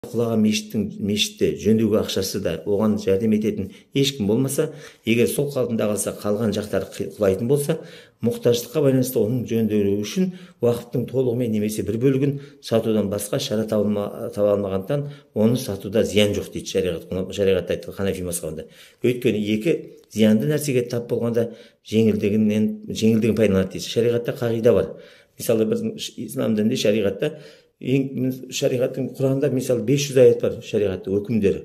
құлаған мешітті жөндеуге ақшасы да оған жәрдем ететін ешкім болмаса, егер сол қалпында қалса, қалған жақтары құлайтын болса, мұқтаждыққа байланысты оның жөнделуі үшін уақыптың толығымен немесе бір бөлігін сатудан басқа шара таба алмағандықтан оны сатуда зиян жоқ дейді шариғатта айтқан Ханафи мазхабында. Өйткені екі зиянды нәрсеге тап болғанда жеңілдігін пайдаланады дейді. Шариғатта қағида бар. Мысалы, біздің ислам дінінде шариғаттың Құранында мысалы 500 аят бар, шариғатты өкімдері.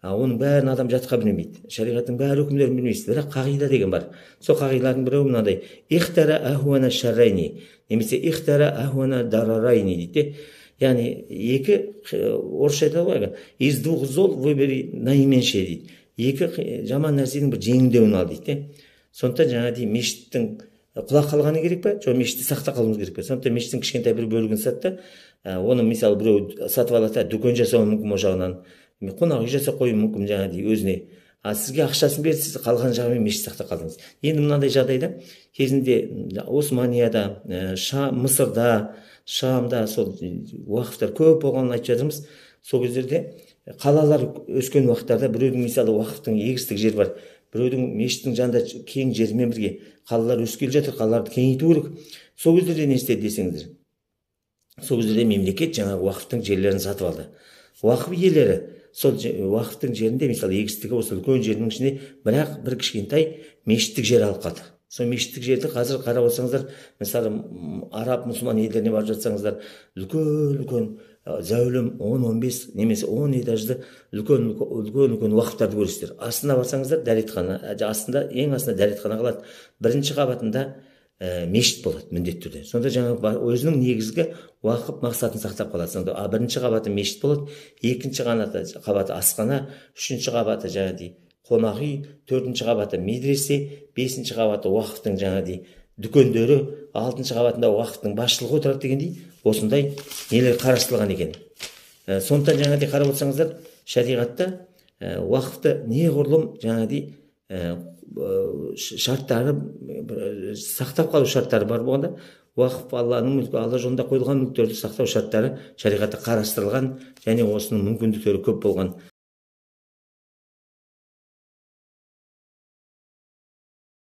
Оның бәрін адам жатқа білмейді. Шариғаттың бәрі өкімдерін білмейсіз. Бірақ қағида деген бар. Сол қағидалардың біреуі мынандай: ихтара ахуана шаррайни, немесе ихтара ахуана дарарайни дейді. Яғни екі орысша айтады ғой, из двух зол выбери наименьшее дейді. Екі жаман нәрсенің бір жеңілдеуін ал дейді. Сондықтан жаңағыдай мешіттің құлап қалғаны керек па? Жоқ, мешітті сақтап қалуымыз керек па? Сондықтан мешіттің кішкентай бір бөлігін сатты. Оны мысалы біреу сатып алады, дүкен жасауы мүмкін, ол жағынан қонақ үй жасап қою мүмкін жаңағыдай өзіне. Сізге ақшасын берді, сіз қалған жағымен мешіт сақтап қалдыңыз. Енді мынандай жағдайда кезінде Османияда, Мысырда, Шамда сол уақыфтар көп болғанын айтып жатырмыз. Сол кездерде қалалар өскен уақыттарда біреудің мысалы уақыфтың егістік жері бар, біреудің мешіттің жанында кең жермен бірге қалалар өсіп келе жатыр, қалаларды кеңейту керек. Сол кездерде не істеді десеңіздер, сол кездерде мемлекет жаңағы уақыфтың жерлерін сатып алды. Уақыф иелері сол уақыфтың жерінде мысалы егістігі осы үлкен жердің ішінде бірақ бір кішкентай мешіттік жер алып қалды. Сол мешіттік жерді қазір қарап отырсаңыздар, мысалы араб мұсылман елдеріне барып жатсаңыздар, үлкен зәулім 10-15 немесе 10 этажды үлкен уақыфтарды көресіздер. Астына барсаңыздар дәретхана, астында ең астында дәретхана қалады. Бірінші қабатында мешіт болады міндетті түрде. Сонда жаңа өзінің негізгі уақыф мақсатын сақтап қалады. Сонда бірінші қабаты мешіт болады, екінші қабаты асхана, үшінші қабаты жаңағыдай қонақ үй, төртінші қабаты медресе, бесінші қабаты уақыфтың жаңағыдай дүкендері, алтыншы қабатында уақыфтың басшылығы отырады дегендей осындай нелер қарастырылған екен. Сондықтан жаңағыдай қарап отырсаңыздар, шариғатта уақыфты неғұрлым жаңағыдай шарттары, сақтап қалу шарттары бар болғанда, уақыф Алланың мүлкі, Алла жолында қойылған мүліктерді сақтау шарттары шариғатта қарастырылған және осының мүмкіндіктері көп болған.